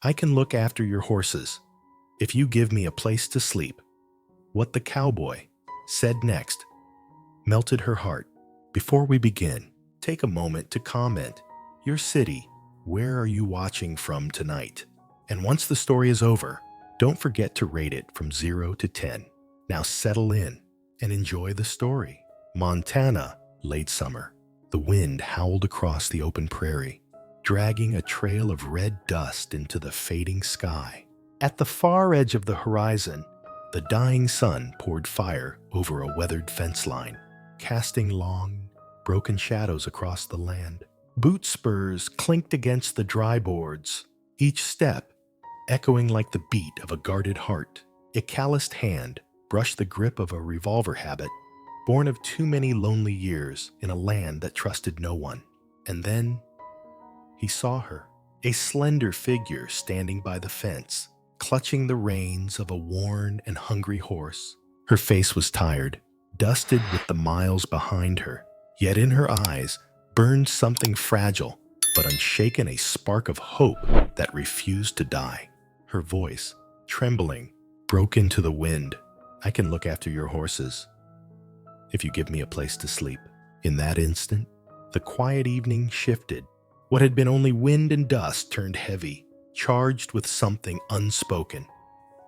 I can look after your horses if you give me a place to sleep. What the cowboy said next melted her heart. Before we begin, take a moment to comment your city. Where are you watching from tonight? And once the story is over, don't forget to rate it from 0 to 10. Now settle in and enjoy the story. Montana, late summer. The wind howled across the open prairie, dragging a trail of red dust into the fading sky. At the far edge of the horizon, the dying sun poured fire over a weathered fence line, casting long, broken shadows across the land. Boot spurs clinked against the dry boards, each step echoing like the beat of a guarded heart. A calloused hand brushed the grip of a revolver habit, born of too many lonely years in a land that trusted no one. And then he saw her, a slender figure standing by the fence, clutching the reins of a worn and hungry horse. Her face was tired, dusted with the miles behind her, yet in her eyes burned something fragile but unshaken, a spark of hope that refused to die. Her voice, trembling, broke into the wind. I can look after your horses if you give me a place to sleep. In that instant, the quiet evening shifted. What had been only wind and dust turned heavy, charged with something unspoken.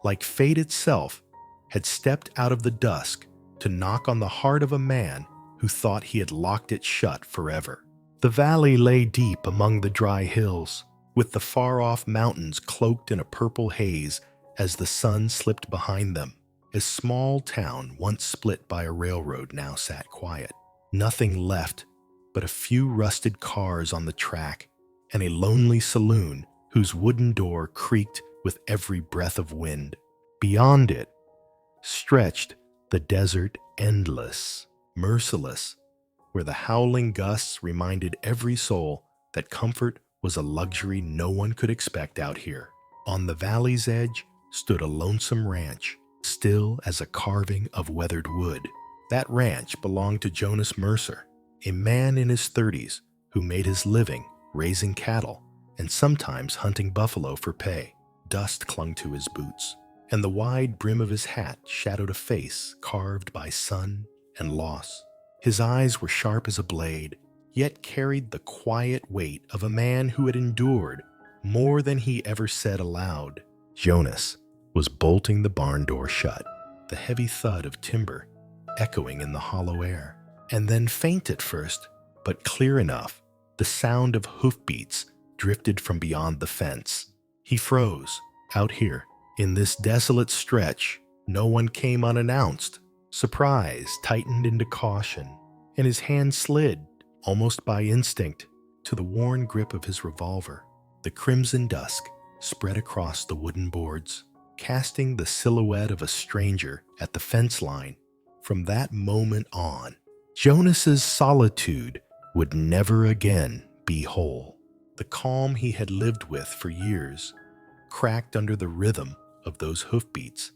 Like fate itself had stepped out of the dusk to knock on the heart of a man who thought he had locked it shut forever. The valley lay deep among the dry hills, with the far-off mountains cloaked in a purple haze as the sun slipped behind them. A small town once split by a railroad now sat quiet. Nothing left but a few rusted cars on the track and a lonely saloon whose wooden door creaked with every breath of wind. Beyond it stretched the desert, endless, merciless, where the howling gusts reminded every soul that comfort was a luxury no one could expect out here. On the valley's edge stood a lonesome ranch, still as a carving of weathered wood. That ranch belonged to Jonas Mercer, a man in his 30s who made his living raising cattle and sometimes hunting buffalo for pay. Dust clung to his boots, and the wide brim of his hat shadowed a face carved by sun and loss. His eyes were sharp as a blade, yet carried the quiet weight of a man who had endured more than he ever said aloud. Jonas was bolting the barn door shut, the heavy thud of timber echoing in the hollow air. And then, faint at first, but clear enough, the sound of hoofbeats drifted from beyond the fence. He froze. Out here, in this desolate stretch, no one came unannounced. Surprise tightened into caution, and his hand slid, almost by instinct, to the worn grip of his revolver. The crimson dusk spread across the wooden boards, casting the silhouette of a stranger at the fence line. From that moment on, Jonas's solitude would never again be whole. The calm he had lived with for years cracked under the rhythm of those hoofbeats,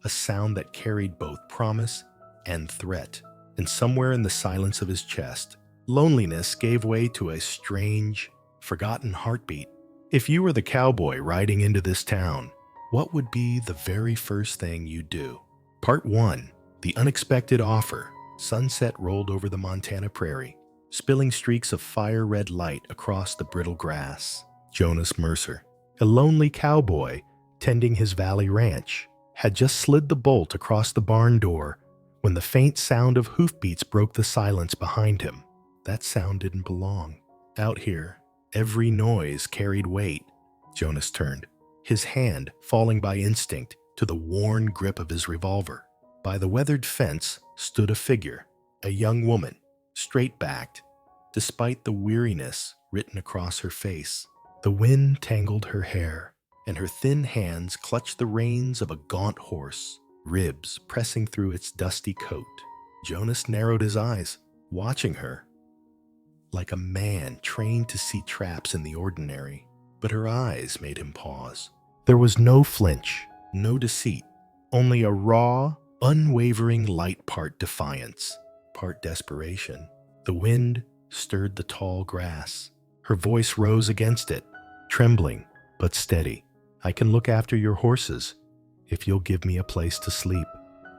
a sound that carried both promise and threat. And somewhere in the silence of his chest, loneliness gave way to a strange, forgotten heartbeat. If you were the cowboy riding into this town, what would be the very first thing you'd do? Part 1. The Unexpected Offer. Sunset rolled over the Montana prairie, spilling streaks of fire-red light across the brittle grass. Jonas Mercer, a lonely cowboy tending his valley ranch, had just slid the bolt across the barn door when the faint sound of hoofbeats broke the silence behind him. That sound didn't belong. Out here, every noise carried weight. Jonas turned, his hand falling by instinct to the worn grip of his revolver. By the weathered fence stood a figure, a young woman, straight-backed, despite the weariness written across her face. The wind tangled her hair, and her thin hands clutched the reins of a gaunt horse, ribs pressing through its dusty coat. Jonas narrowed his eyes, watching her, like a man trained to see traps in the ordinary. But her eyes made him pause. There was no flinch, no deceit, only a raw, unwavering light, part defiance, part desperation. The wind stirred the tall grass. Her voice rose against it, trembling but steady. I can look after your horses if you'll give me a place to sleep."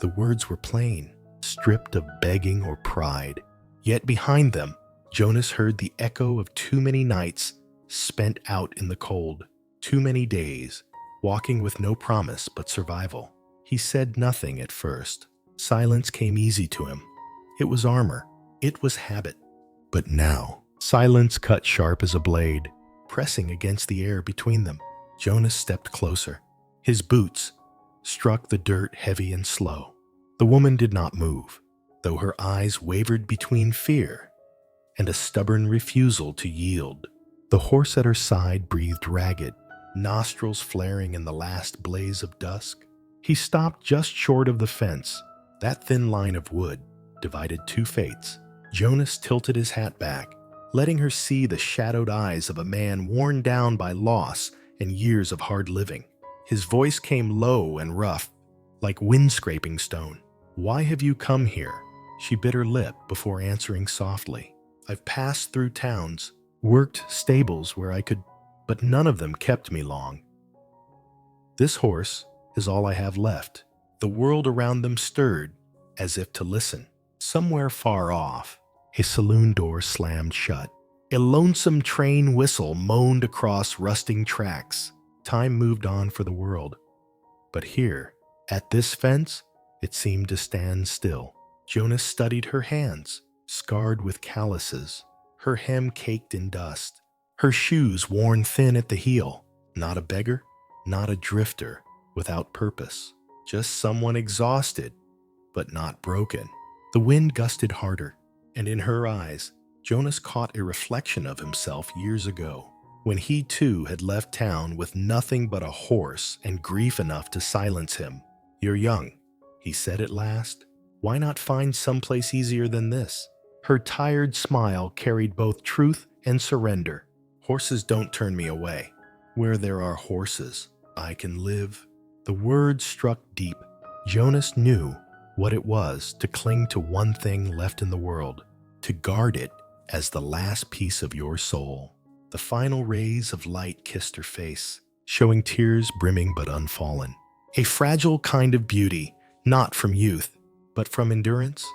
The words were plain, stripped of begging or pride. Yet behind them, Jonas heard the echo of too many nights spent out in the cold, too many days, walking with no promise but survival. He said nothing at first. Silence came easy to him. It was armor. It was habit. But now, silence cut sharp as a blade, pressing against the air between them. Jonas stepped closer. His boots struck the dirt heavy and slow. The woman did not move, though her eyes wavered between fear and a stubborn refusal to yield. The horse at her side breathed ragged, nostrils flaring in the last blaze of dusk. He stopped just short of the fence. That thin line of wood divided two fates. Jonas tilted his hat back, letting her see the shadowed eyes of a man worn down by loss and years of hard living. His voice came low and rough, like wind-scraping stone. "Why have you come here?" She bit her lip before answering softly. "I've passed through towns, worked stables where I could, but none of them kept me long. This horse is all I have left." The world around them stirred, as if to listen. Somewhere far off, a saloon door slammed shut. A lonesome train whistle moaned across rusting tracks. Time moved on for the world. But here, at this fence, it seemed to stand still. Jonas studied her hands, scarred with calluses, her hem caked in dust, her shoes worn thin at the heel. Not a beggar, not a drifter, without purpose. Just someone exhausted, but not broken. The wind gusted harder, and in her eyes, Jonas caught a reflection of himself years ago, when he too had left town with nothing but a horse and grief enough to silence him. "You're young," he said at last. "Why not find someplace easier than this?" Her tired smile carried both truth and surrender. "Horses don't turn me away. Where there are horses, I can live." The words struck deep. Jonas knew what it was to cling to one thing left in the world, to guard it as the last piece of your soul. The final rays of light kissed her face, showing tears brimming but unfallen. A fragile kind of beauty, not from youth, but from endurance.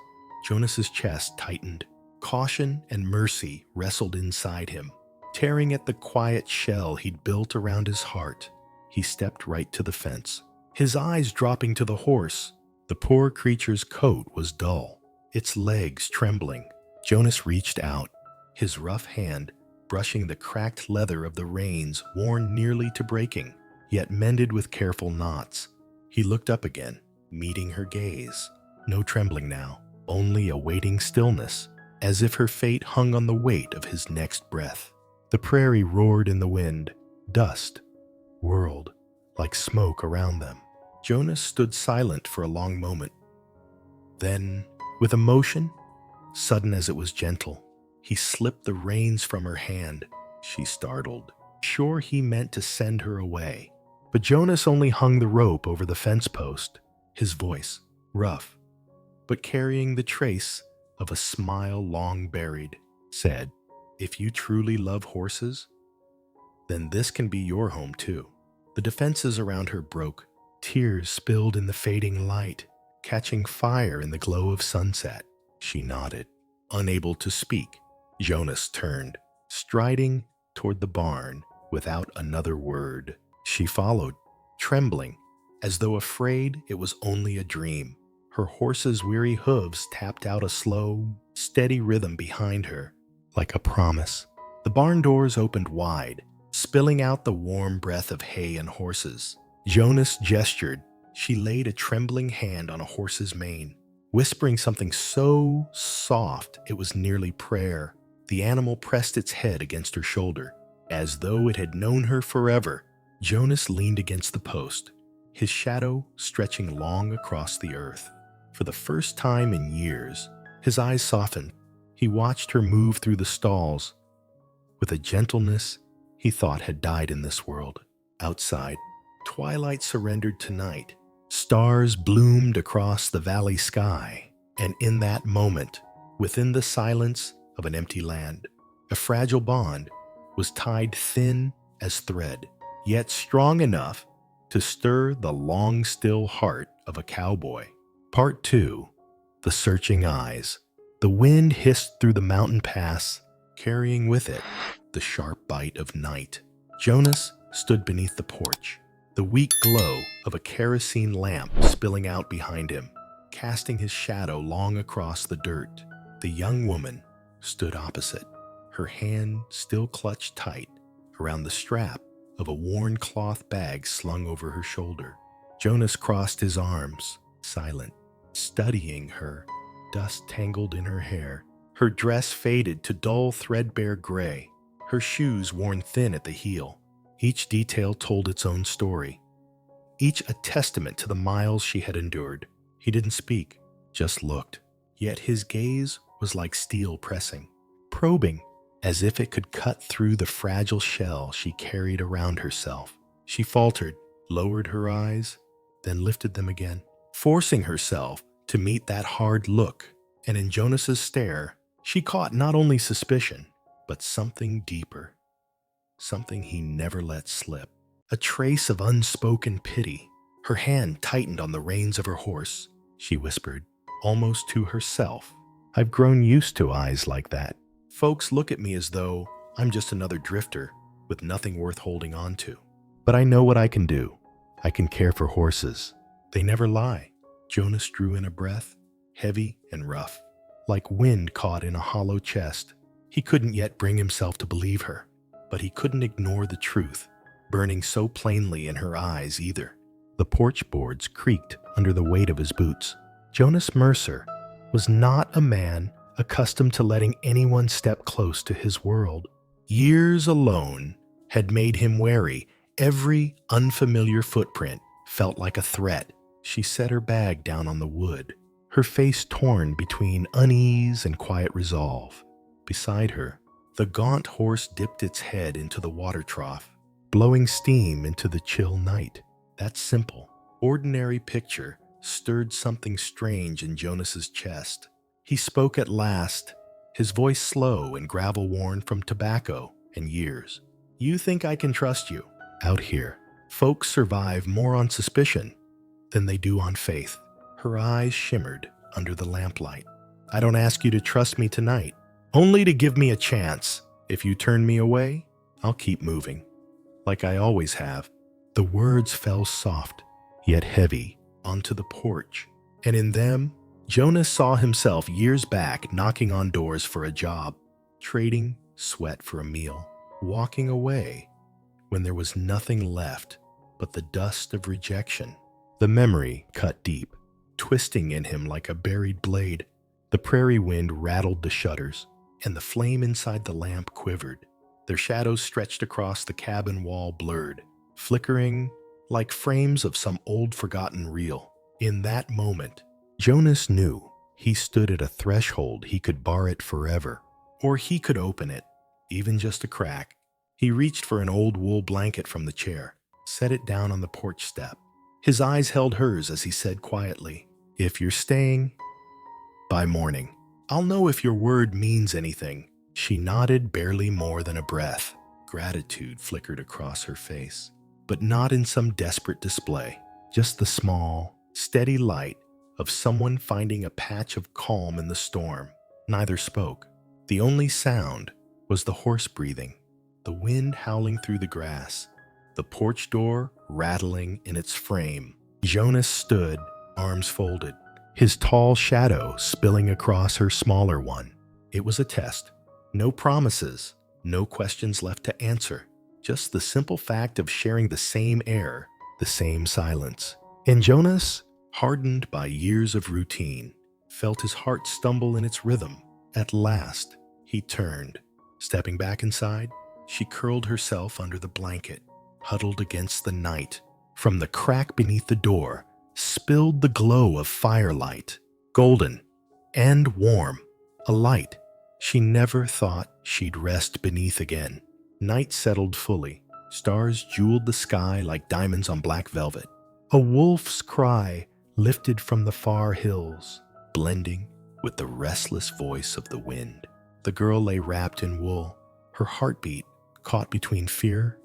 Jonas's chest tightened. Caution and mercy wrestled inside him, tearing at the quiet shell he'd built around his heart. He stepped right to the fence, his eyes dropping to the horse. The poor creature's coat was dull, its legs trembling. Jonas reached out, his rough hand brushing the cracked leather of the reins worn nearly to breaking, yet mended with careful knots. He looked up again, meeting her gaze. No trembling now, only a waiting stillness, as if her fate hung on the weight of his next breath. The prairie roared in the wind. Dust whirled like smoke around them. Jonas stood silent for a long moment. Then, with a motion, sudden as it was gentle, he slipped the reins from her hand. She startled, sure he meant to send her away. But Jonas only hung the rope over the fence post, his voice rough, but carrying the trace of a smile long buried, said, "If you truly love horses, then this can be your home too." The defenses around her broke. Tears spilled in the fading light, catching fire in the glow of sunset. She nodded, unable to speak. Jonas turned, striding toward the barn without another word. She followed, trembling, as though afraid it was only a dream. Her horse's weary hooves tapped out a slow, steady rhythm behind her, like a promise. The barn doors opened wide, spilling out the warm breath of hay and horses. Jonas gestured. She laid a trembling hand on a horse's mane, whispering something so soft it was nearly prayer. The animal pressed its head against her shoulder, as though it had known her forever. Jonas leaned against the post, his shadow stretching long across the earth. For the first time in years, his eyes softened. He watched her move through the stalls with a gentleness he thought had died in this world. Outside, twilight surrendered to night. Stars bloomed across the valley sky, and in that moment, within the silence of an empty land, a fragile bond was tied thin as thread. yet strong enough to stir the long, still heart of a cowboy. Part 2. The Searching Eyes. The wind hissed through the mountain pass, carrying with it the sharp bite of night. Jonas stood beneath the porch, the weak glow of a kerosene lamp spilling out behind him, casting his shadow long across the dirt. The young woman stood opposite, her hand still clutched tight around the strap of a worn cloth bag slung over her shoulder. Jonas crossed his arms, silent, studying her, dust tangled in her hair, her dress faded to dull threadbare gray, her shoes worn thin at the heel. Each detail told its own story, each a testament to the miles she had endured. He didn't speak, just looked, yet his gaze was like steel pressing, probing, as if it could cut through the fragile shell she carried around herself. She faltered, lowered her eyes, then lifted them again, forcing herself to meet that hard look, and in Jonas's stare, she caught not only suspicion, but something deeper, something he never let slip, a trace of unspoken pity. Her hand tightened on the reins of her horse. She whispered, almost to herself, "I've grown used to eyes like that. Folks look at me as though I'm just another drifter with nothing worth holding on to. But I know what I can do. I can care for horses. They never lie." Jonas drew in a breath, heavy and rough, like wind caught in a hollow chest. He couldn't yet bring himself to believe her, but he couldn't ignore the truth, burning so plainly in her eyes either. The porch boards creaked under the weight of his boots. Jonas Mercer was not a man accustomed to letting anyone step close to his world. Years alone had made him wary. Every unfamiliar footprint felt like a threat. She set her bag down on the wood, her face torn between unease and quiet resolve. Beside her, the gaunt horse dipped its head into the water trough, blowing steam into the chill night. That simple, ordinary picture stirred something strange in Jonas's chest. He spoke at last, his voice slow and gravel-worn from tobacco and years. "You think I can trust you? Out here, folks survive more on suspicion than they do on faith." Her eyes shimmered under the lamplight. "I don't ask you to trust me tonight, only to give me a chance. If you turn me away, I'll keep moving, like I always have." The words fell soft, yet heavy, onto the porch, and in them, Jonas saw himself years back knocking on doors for a job, trading sweat for a meal, walking away when there was nothing left but the dust of rejection. The memory cut deep, twisting in him like a buried blade. The prairie wind rattled the shutters, and the flame inside the lamp quivered. Their shadows stretched across the cabin wall, blurred, flickering like frames of some old forgotten reel. In that moment, Jonas knew he stood at a threshold. He could bar it forever, or he could open it, even just a crack. He reached for an old wool blanket from the chair, set it down on the porch step. His eyes held hers as he said quietly, "If you're staying, by morning, I'll know if your word means anything." She nodded, barely more than a breath. Gratitude flickered across her face, but not in some desperate display, just the small, steady light of someone finding a patch of calm in the storm. Neither spoke. The only sound was the horse breathing, the wind howling through the grass, the porch door rattling in its frame. Jonas stood, arms folded, his tall shadow spilling across her smaller one. It was a test. No promises, no questions left to answer, just the simple fact of sharing the same air, the same silence. And Jonas, hardened by years of routine, felt his heart stumble in its rhythm. At last, he turned. Stepping back inside, she curled herself under the blanket, huddled against the night. From the crack beneath the door spilled the glow of firelight, golden and warm, a light she never thought she'd rest beneath again. Night settled fully. Stars jeweled the sky like diamonds on black velvet. A wolf's cry lifted from the far hills, blending with the restless voice of the wind. The girl lay wrapped in wool, her heartbeat caught between fear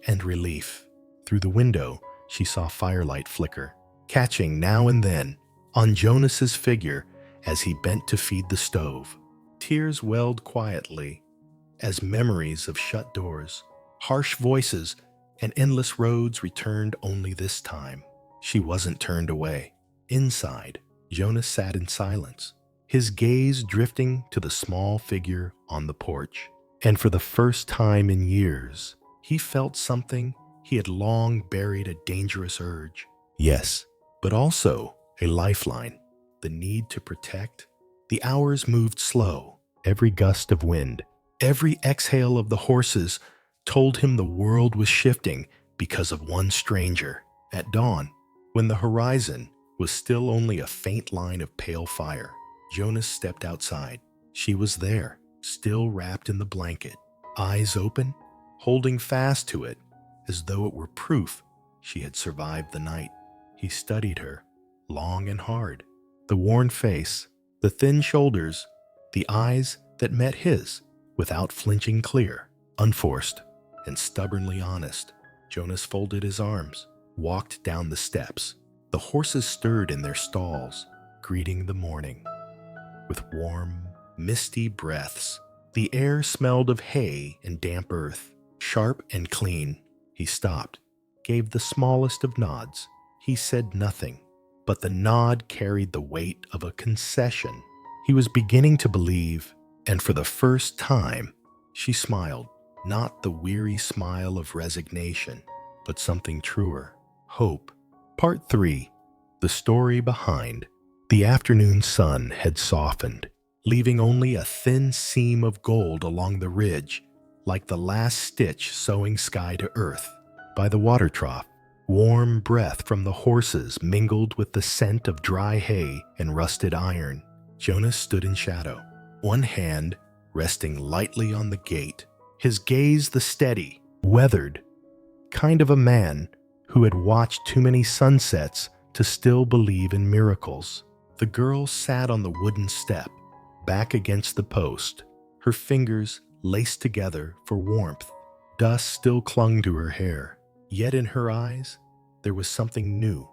and relief. Through the window, she saw firelight flicker, catching now and then on Jonas's figure as he bent to feed the stove. Tears welled quietly as memories of shut doors, harsh voices, and endless roads returned. Only this time, she wasn't turned away. Inside, Jonas sat in silence, his gaze drifting to the small figure on the porch. And for the first time in years, he felt something he had long buried, a dangerous urge. Yes, but also a lifeline, the need to protect. The hours moved slow. Every gust of wind, every exhale of the horses told him the world was shifting because of one stranger. At dawn, when the horizon was still only a faint line of pale fire, Jonas stepped outside. She was there, still wrapped in the blanket, eyes open, holding fast to it as though it were proof she had survived the night. He studied her, long and hard. The worn face, the thin shoulders, the eyes that met his without flinching, clear, unforced, and stubbornly honest. Jonas folded his arms, walked down the steps. The horses stirred in their stalls, greeting the morning. With warm, misty breaths, the air smelled of hay and damp earth, sharp and clean. He stopped, gave the smallest of nods. He said nothing, but the nod carried the weight of a concession. He was beginning to believe, and for the first time, she smiled, not the weary smile of resignation, but something truer, hope. Part 3. The story behind. The afternoon sun had softened, leaving only a thin seam of gold along the ridge, like the last stitch sewing sky to earth. By the water trough, warm breath from the horses mingled with the scent of dry hay and rusted iron. Jonas stood in shadow, one hand resting lightly on the gate, his gaze the steady, weathered kind of a man who had watched too many sunsets to still believe in miracles. The girl sat on the wooden step, back against the post, her fingers laced together for warmth. Dust still clung to her hair, yet in her eyes there was something new,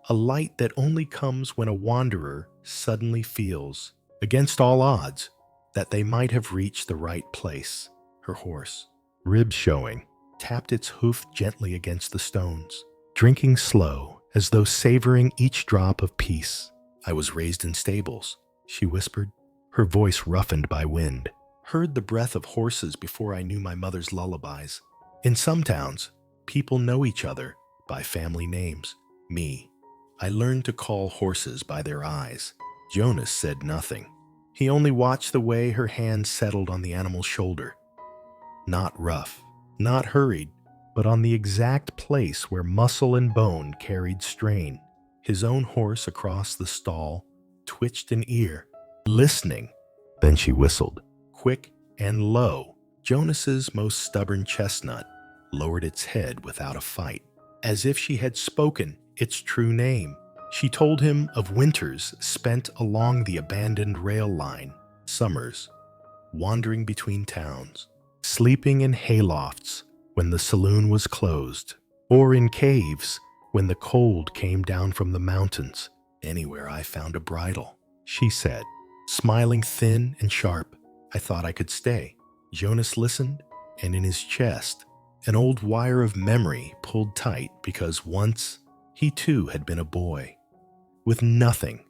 a light that only comes when a wanderer suddenly feels, against all odds, that they might have reached the right place. Her horse, ribs showing, tapped its hoof gently against the stones, drinking slow, as though savoring each drop of peace. "I was raised in stables," she whispered, her voice roughened by wind. "Heard the breath of horses before I knew my mother's lullabies. In some towns, people know each other by family names. Me, I learned to call horses by their eyes." Jonas said nothing. He only watched the way her hand settled on the animal's shoulder. Not rough, not hurried, but on the exact place where muscle and bone carried strain. His own horse across the stall twitched an ear, listening. Then she whistled, quick and low. Jonas's most stubborn chestnut lowered its head without a fight, as if she had spoken its true name. She told him of winters spent along the abandoned rail line, summers wandering between towns, sleeping in haylofts when the saloon was closed, or in caves when the cold came down from the mountains. "Anywhere I found a bridle," she said, smiling thin and sharp. "I thought I could stay." Jonas listened, and in his chest, an old wire of memory pulled tight, because once he too had been a boy, with nothing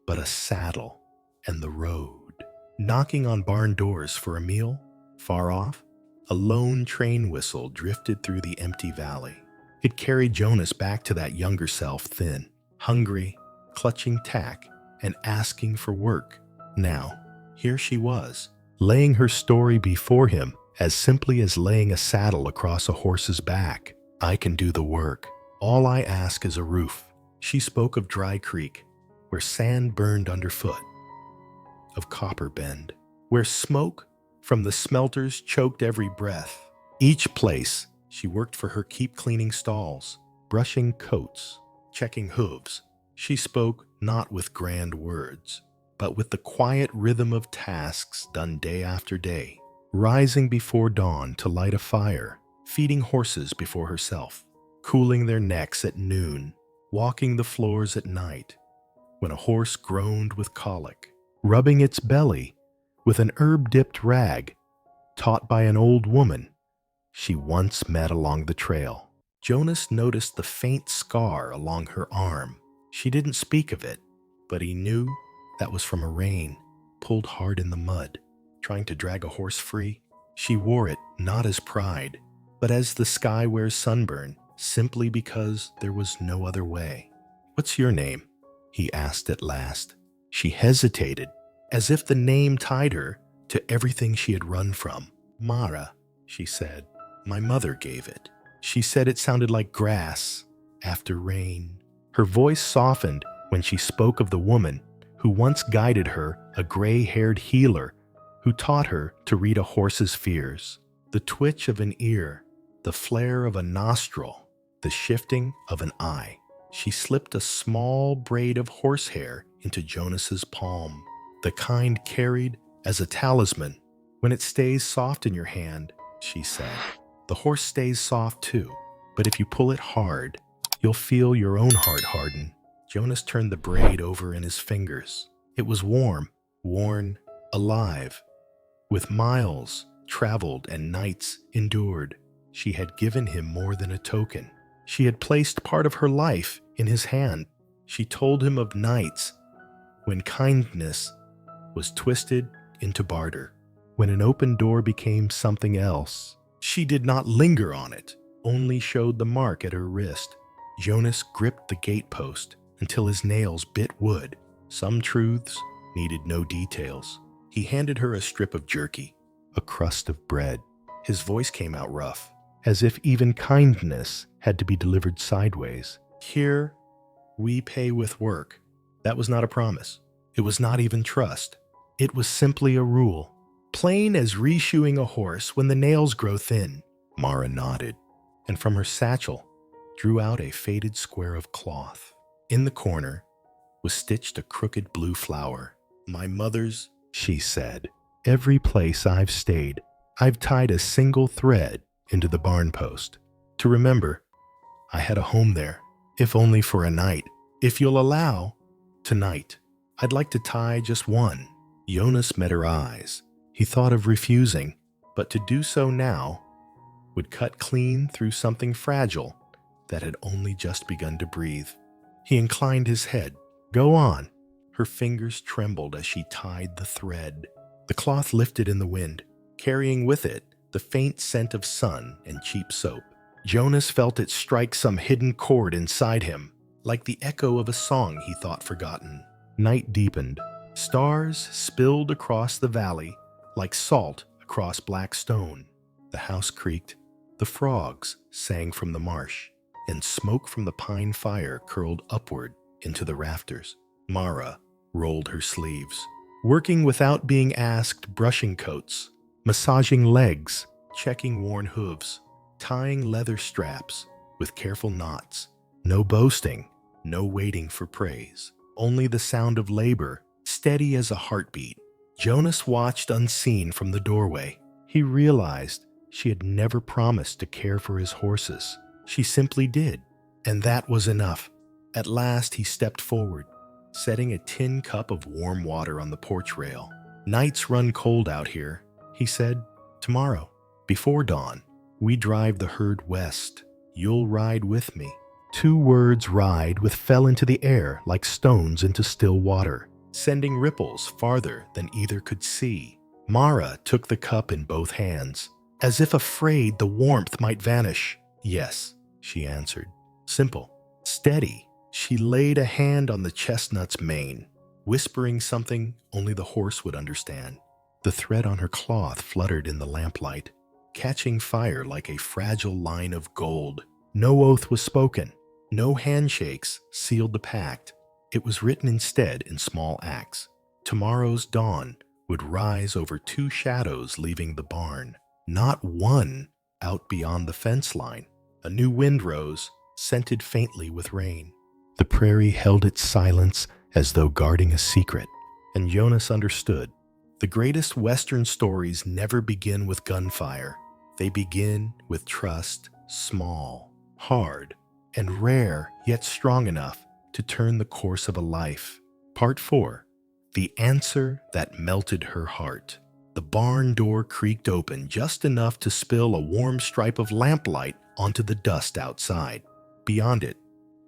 but a saddle and the road. Knocking on barn doors for a meal, far off, a lone train whistle drifted through the empty valley. It carried Jonas back to that younger self, thin, hungry, clutching tack, and asking for work. Now, here she was, laying her story before him as simply as laying a saddle across a horse's back. "I can do the work. All I ask is a roof." She spoke of Dry Creek, where sand burned underfoot, of Copper Bend, where smoke from the smelters choked every breath. Each place she worked for her keep cleaning stalls, brushing coats, checking hooves. She spoke not with grand words, but with the quiet rhythm of tasks done day after day, rising before dawn to light a fire, feeding horses before herself, cooling their necks at noon, walking the floors at night, when a horse groaned with colic, rubbing its belly with an herb-dipped rag taught by an old woman she once met along the trail. Jonas noticed the faint scar along her arm. She didn't speak of it, but he knew that was from a rein pulled hard in the mud, trying to drag a horse free. She wore it not as pride, but as the sky wears sunburn, simply because there was no other way. "What's your name?" he asked at last. She hesitated, as if the name tied her to everything she had run from. "Mara," she said. "My mother gave it. She said it sounded like grass after rain." Her voice softened when she spoke of the woman who once guided her, a gray-haired healer who taught her to read a horse's fears. The twitch of an ear, the flare of a nostril, the shifting of an eye. She slipped a small braid of horsehair into Jonas's palm, the kind carried as a talisman. "When it stays soft in your hand," she said, "the horse stays soft too. But if you pull it hard, you'll feel your own heart harden." Jonas turned the braid over in his fingers. It was warm, worn, alive. With miles traveled and nights endured, she had given him more than a token. She had placed part of her life in his hand. She told him of nights when kindness was twisted into barter, when an open door became something else. She did not linger on it, only showed the mark at her wrist. Jonas gripped the gatepost until his nails bit wood. Some truths needed no details. He handed her a strip of jerky, a crust of bread. His voice came out rough, as if even kindness had to be delivered sideways. "Here, we pay with work." That was not a promise. It was not even trust. It was simply a rule, plain as reshoeing a horse when the nails grow thin. Mara nodded, and from her satchel drew out a faded square of cloth. In the corner was stitched a crooked blue flower. "My mother's," she said. "Every place I've stayed, I've tied a single thread into the barn post, to remember I had a home there, if only for a night. If you'll allow, tonight, I'd like to tie just one." Jonas met her eyes. He thought of refusing, but to do so now would cut clean through something fragile that had only just begun to breathe. He inclined his head. "Go on." Her fingers trembled as she tied the thread. The cloth lifted in the wind, carrying with it the faint scent of sun and cheap soap. Jonas felt it strike some hidden chord inside him, like the echo of a song he thought forgotten. Night deepened. Stars spilled across the valley like salt across black stone. The house creaked. The frogs sang from the marsh, and smoke from the pine fire curled upward into the rafters. Mara rolled her sleeves, working without being asked, brushing coats, massaging legs, checking worn hooves, tying leather straps with careful knots. No boasting, no waiting for praise, only the sound of labor, steady as a heartbeat. Jonas watched unseen from the doorway. He realized she had never promised to care for his horses. She simply did, and that was enough. At last he stepped forward, setting a tin cup of warm water on the porch rail. "Nights run cold out here," he said. "Tomorrow, before dawn, we drive the herd west. You'll ride with me." 2 words "ride" fell into the air like stones into still water, sending ripples farther than either could see. Mara took the cup in both hands, as if afraid the warmth might vanish. "Yes," she answered. Simple, steady. She laid a hand on the chestnut's mane, whispering something only the horse would understand. The thread on her cloth fluttered in the lamplight, catching fire like a fragile line of gold. No oath was spoken. No handshakes sealed the pact. It was written instead in small acts. Tomorrow's dawn would rise over 2 shadows leaving the barn, not one out beyond the fence line. A new wind rose, scented faintly with rain. The prairie held its silence as though guarding a secret, and Jonas understood. The greatest Western stories never begin with gunfire. They begin with trust, small, hard, and rare yet strong enough to turn the course of a life. Part 4. The answer that melted her heart. The barn door creaked open just enough to spill a warm stripe of lamplight onto the dust outside. Beyond it,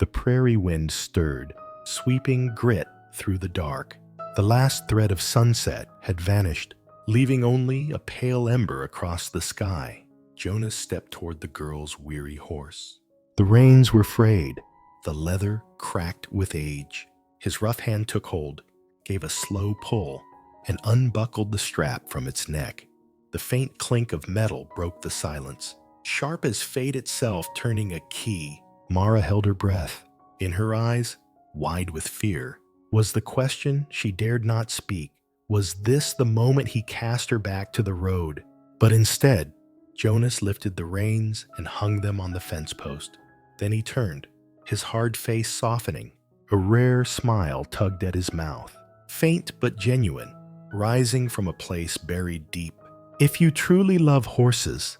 the prairie wind stirred, sweeping grit through the dark. The last thread of sunset had vanished, leaving only a pale ember across the sky. Jonas stepped toward the girl's weary horse. The reins were frayed, the leather cracked with age. His rough hand took hold, gave a slow pull, and unbuckled the strap from its neck. The faint clink of metal broke the silence, sharp as fate itself turning a key. Mara held her breath. In her eyes, wide with fear, was the question she dared not speak. Was this the moment he cast her back to the road? But instead, Jonas lifted the reins and hung them on the fence post. Then he turned, his hard face softening. A rare smile tugged at his mouth, faint but genuine, rising from a place buried deep. If you truly love horses...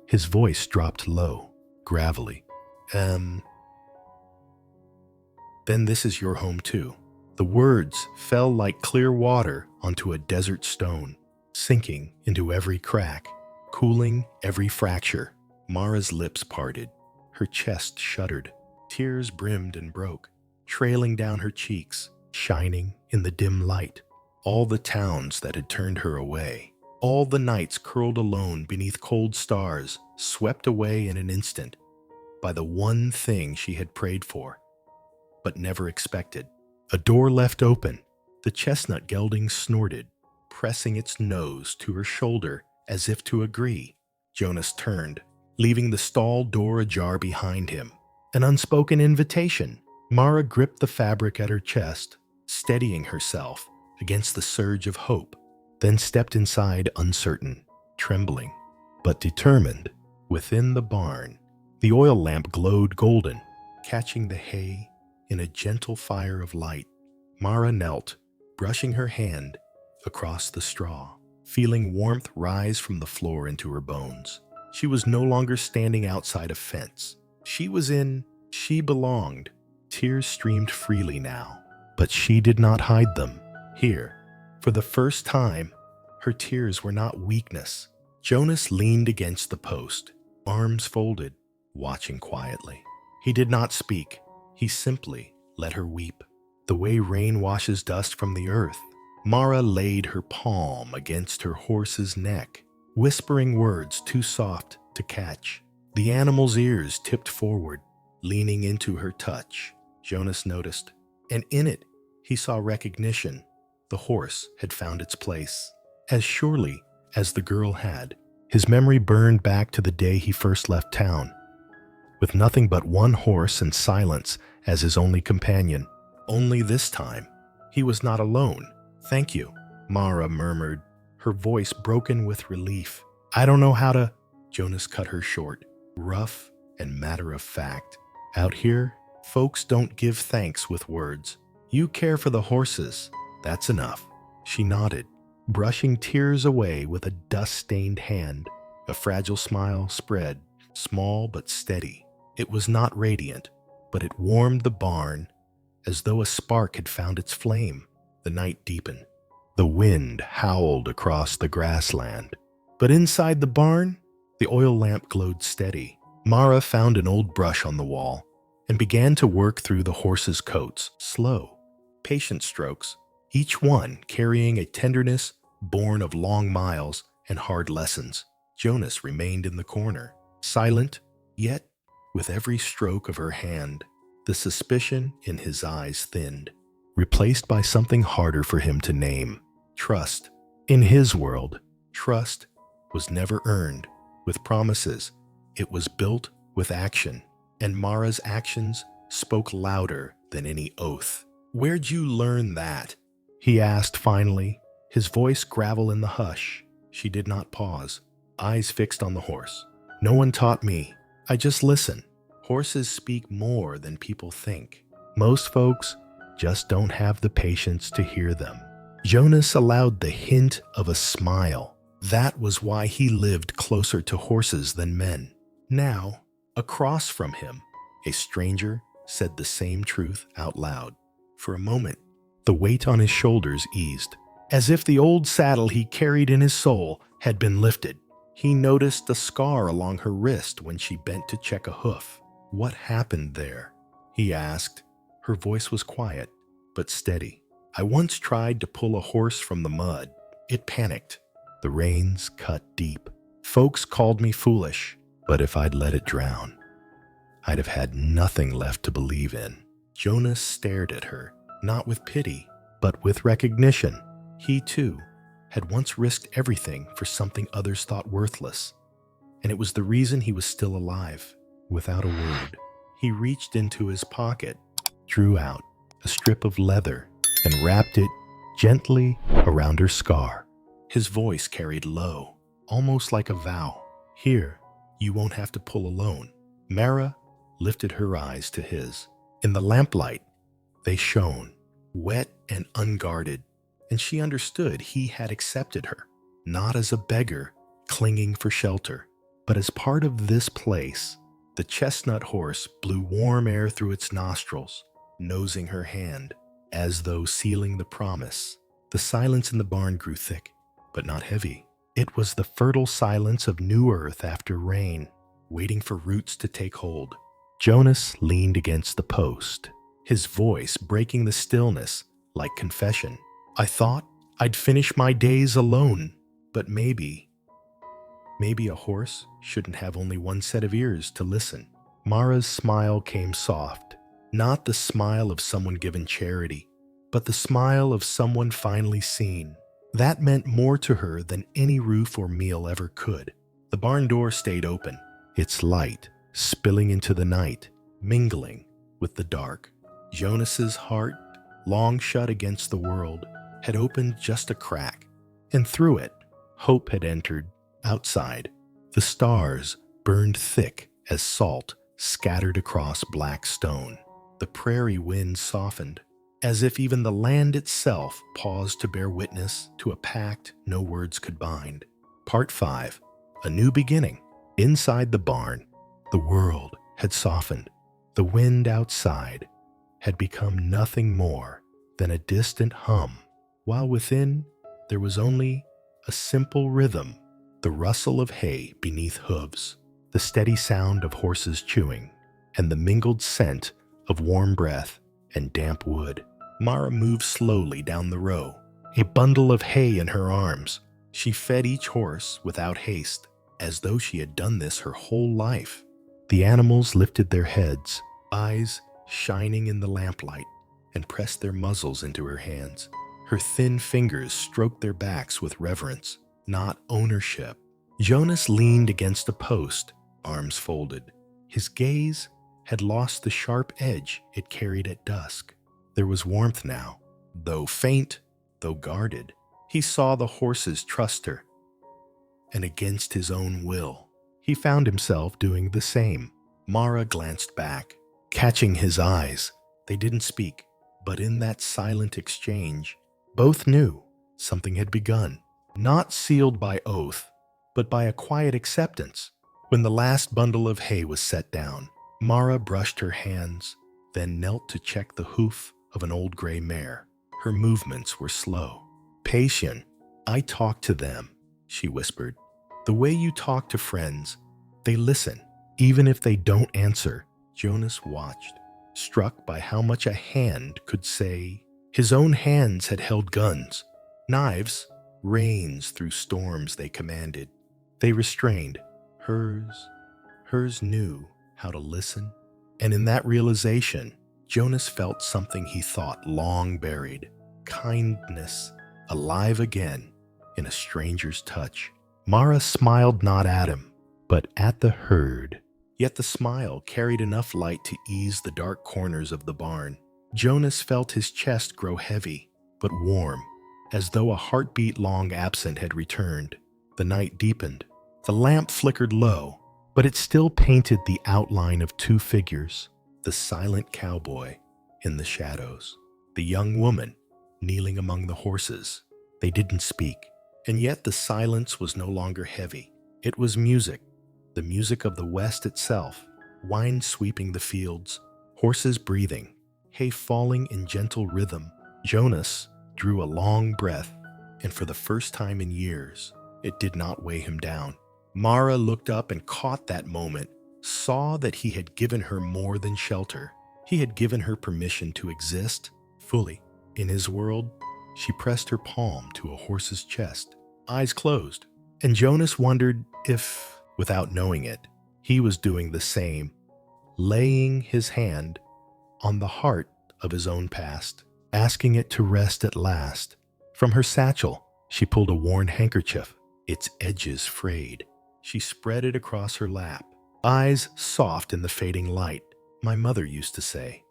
His voice dropped low, gravelly. Then this is your home too. The words fell like clear water onto a desert stone, sinking into every crack, cooling every fracture. Mara's lips parted, her chest shuddered. Tears brimmed and broke, trailing down her cheeks, shining in the dim light. All the towns that had turned her away, all the nights curled alone beneath cold stars, swept away in an instant by the one thing she had prayed for, but never expected. A door left open. The chestnut gelding snorted, pressing its nose to her shoulder as if to agree. Jonas turned, leaving the stall door ajar behind him. An unspoken invitation. Mara gripped the fabric at her chest, steadying herself against the surge of hope, then stepped inside uncertain, trembling, but determined. Within the barn, the oil lamp glowed golden, catching the hay in a gentle fire of light. Mara knelt, brushing her hand across the straw, feeling warmth rise from the floor into her bones. She was no longer standing outside a fence. She belonged. Tears streamed freely now, but she did not hide them. Here, for the first time, her tears were not weakness. Jonas leaned against the post, arms folded, watching quietly. He did not speak. He simply let her weep, the way rain washes dust from the earth. Mara laid her palm against her horse's neck, whispering words too soft to catch. The animal's ears tipped forward, leaning into her touch. Jonas noticed, and in it he saw recognition. The horse had found its place, as surely as the girl had. His memory burned back to the day he first left town, with nothing but one horse and silence as his only companion. Only this time, he was not alone. "Thank you," Mara murmured, her voice broken with relief. "I don't know how to..." Jonas cut her short, rough and matter-of-fact. "Out here, folks don't give thanks with words. You care for the horses. That's enough." She nodded, brushing tears away with a dust-stained hand. A fragile smile spread, small but steady. It was not radiant, but it warmed the barn as though a spark had found its flame. The night deepened. The wind howled across the grassland. But inside the barn, the oil lamp glowed steady. Mara found an old brush on the wall and began to work through the horses' coats, slow, patient strokes, each one carrying a tenderness born of long miles and hard lessons. Jonas remained in the corner, silent, yet with every stroke of her hand, the suspicion in his eyes thinned, replaced by something harder for him to name: trust. In his world, trust was never earned with promises. It was built with action, and Mara's actions spoke louder than any oath. "Where'd you learn that?" he asked finally, his voice gravel in the hush. She did not pause, eyes fixed on the horse. "No one taught me. I just listen. Horses speak more than people think. Most folks just don't have the patience to hear them." Jonas allowed the hint of a smile. That was why he lived closer to horses than men. Now, Across from him, a stranger said the same truth out loud. For a moment, the weight on his shoulders eased, as if the old saddle he carried in his soul had been lifted. He noticed a scar along her wrist when she bent to check a hoof. "What happened there?" he asked. Her voice was quiet, but steady. "I once tried to pull a horse from the mud. It panicked. The reins cut deep. Folks called me foolish, but if I'd let it drown, I'd have had nothing left to believe in." Jonas stared at her, not with pity, but with recognition. He, too, had once risked everything for something others thought worthless, and it was the reason he was still alive. Without a word, he reached into his pocket, drew out a strip of leather, and wrapped it gently around her scar. His voice carried low, almost like a vow. "Here, you won't have to pull alone." Mara lifted her eyes to his. In the lamplight, they shone, wet and unguarded, and she understood he had accepted her, not as a beggar clinging for shelter, but as part of this place. The chestnut horse blew warm air through its nostrils, nosing her hand, as though sealing the promise. The silence in the barn grew thick, but not heavy. It was the fertile silence of new earth after rain, waiting for roots to take hold. Jonas leaned against the post, his voice breaking the stillness like confession. "I thought I'd finish my days alone, but maybe a horse shouldn't have only one set of ears to listen." Mara's smile came soft, not the smile of someone given charity, but the smile of someone finally seen. That meant more to her than any roof or meal ever could. The barn door stayed open, its light spilling into the night, mingling with the dark. Jonas's heart, long shut against the world, had opened just a crack, and through it, hope had entered. Outside, the stars burned thick as salt scattered across black stone. The prairie wind softened, as if even the land itself paused to bear witness to a pact no words could bind. Part 5. A new beginning. Inside the barn, the world had softened. The wind outside had become nothing more than a distant hum, while within there was only a simple rhythm, the rustle of hay beneath hooves, the steady sound of horses chewing, and the mingled scent of warm breath and damp wood. Mara moved slowly down the row, a bundle of hay in her arms. She fed each horse without haste, as though she had done this her whole life. The animals lifted their heads, eyes shining in the lamplight, and pressed their muzzles into her hands. Her thin fingers stroked their backs with reverence, not ownership. Jonas leaned against a post, arms folded. His gaze had lost the sharp edge it carried at dusk. There was warmth now, though faint, though guarded. He saw the horses trust her, and against his own will, he found himself doing the same. Mara glanced back, catching his eyes. They didn't speak, but in that silent exchange, both knew something had begun, not sealed by oath, but by a quiet acceptance. When the last bundle of hay was set down, Mara brushed her hands, then knelt to check the hoof of an old gray mare. Her movements were slow. "Patient, I talk to them," she whispered. "The way you talk to friends. They listen, even if they don't answer." Jonas watched, struck by how much a hand could say. His own hands had held guns, knives, reins through storms they commanded. They restrained. Hers knew how to listen. And in that realization, Jonas felt something he thought long buried. Kindness, alive again in a stranger's touch. Mara smiled not at him, but at the herd. Yet the smile carried enough light to ease the dark corners of the barn. Jonas felt his chest grow heavy, but warm, as though a heartbeat long absent had returned. The night deepened. The lamp flickered low, but it still painted the outline of two figures, the silent cowboy in the shadows, the young woman kneeling among the horses. They didn't speak, and yet the silence was no longer heavy. It was music, the music of the West itself, wind sweeping the fields, horses breathing, hay falling in gentle rhythm. Jonas drew a long breath, and for the first time in years, it did not weigh him down. Mara looked up and caught that moment, saw that he had given her more than shelter. He had given her permission to exist fully in his world. She pressed her palm to a horse's chest, eyes closed, and Jonas wondered if, without knowing it, he was doing the same, laying his hand on the heart of his own past, asking it to rest at last. From her satchel, she pulled a worn handkerchief, its edges frayed. She spread it across her lap, eyes soft in the fading light. My mother used to say,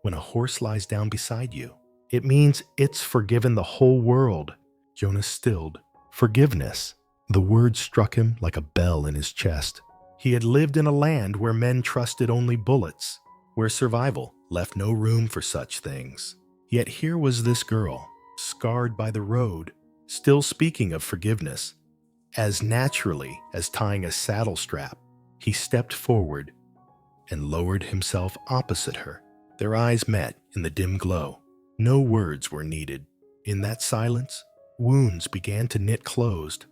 "When a horse lies down beside you, it means it's forgiven the whole world." Jonas stilled. Forgiveness. The word struck him like a bell in his chest. He had lived in a land where men trusted only bullets, where survival left no room for such things. Yet here was this girl, scarred by the road, still speaking of forgiveness. As naturally as tying a saddle strap, he stepped forward and lowered himself opposite her. Their eyes met in the dim glow. No words were needed. In that silence, wounds began to knit closed.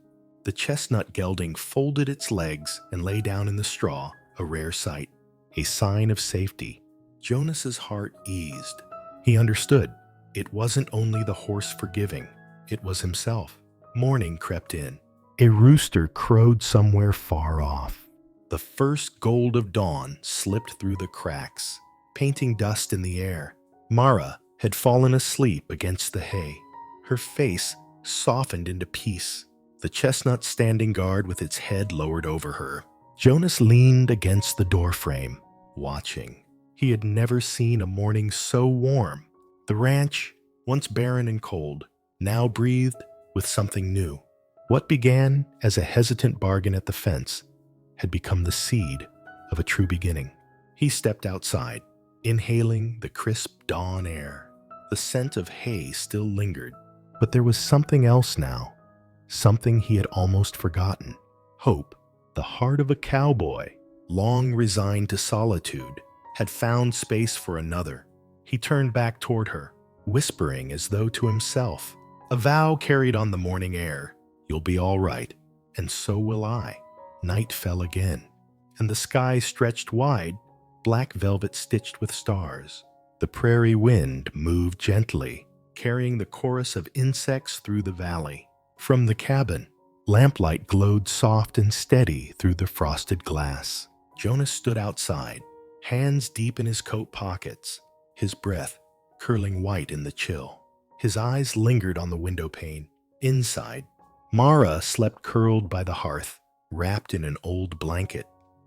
The chestnut gelding folded its legs and lay down in the straw, a rare sight, a sign of safety. Jonas's heart eased. He understood. It wasn't only the horse forgiving, it was himself. Morning crept in. A rooster crowed somewhere far off. The first gold of dawn slipped through the cracks, painting dust in the air. Mara had fallen asleep against the hay, her face softened into peace, the chestnut standing guard with its head lowered over her. Jonas leaned against the doorframe, watching. He had never seen a morning so warm. The ranch, once barren and cold, now breathed with something new. What began as a hesitant bargain at the fence had become the seed of a true beginning. He stepped outside, inhaling the crisp dawn air. The scent of hay still lingered, but there was something else now, something he had almost forgotten. Hope, the heart of a cowboy, long resigned to solitude, had found space for another. He turned back toward her, whispering as though to himself. A vow carried on the morning air. You'll be all right, and so will I. Night fell again, and the sky stretched wide, black velvet stitched with stars. The prairie wind moved gently, carrying the chorus of insects through the valley. From the cabin, lamplight glowed soft and steady through the frosted glass. Jonas stood outside, hands deep in his coat pockets, his breath curling white in the chill. His eyes lingered on the window pane. Inside, Mara slept curled by the hearth, wrapped in an old blanket.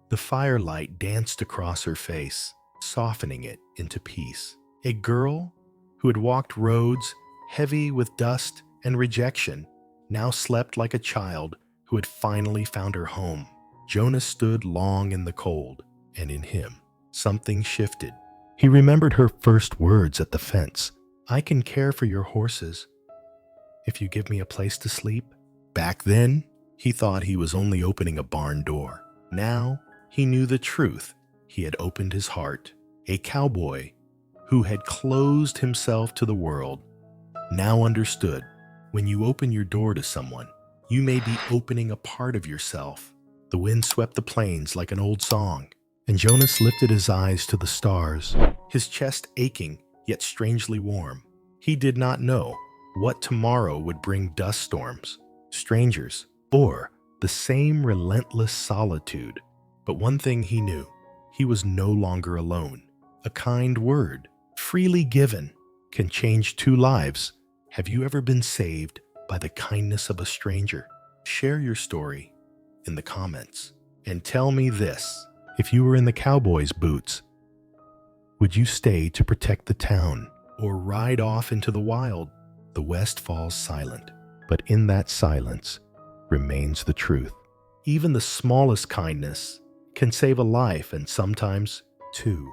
The firelight danced across her face, softening it into peace. A girl who had walked roads heavy with dust and rejection now slept like a child who had finally found her home. Jonas stood long in the cold, and in him, something shifted. He remembered her first words at the fence. "I can care for your horses if you give me a place to sleep." Back then, he thought he was only opening a barn door. Now, he knew the truth. He had opened his heart. A cowboy who had closed himself to the world now understood. When you open your door to someone, you may be opening a part of yourself. The wind swept the plains like an old song, and Jonas lifted his eyes to the stars, his chest aching yet strangely warm. He did not know what tomorrow would bring: dust storms, strangers, or the same relentless solitude. But one thing he knew: he was no longer alone. A kind word, freely given, can change two lives. Have you ever been saved by the kindness of a stranger? Share your story in the comments. And tell me this: if you were in the cowboy's boots, would you stay to protect the town or ride off into the wild? The West falls silent, but in that silence remains the truth. Even the smallest kindness can save a life, and sometimes two.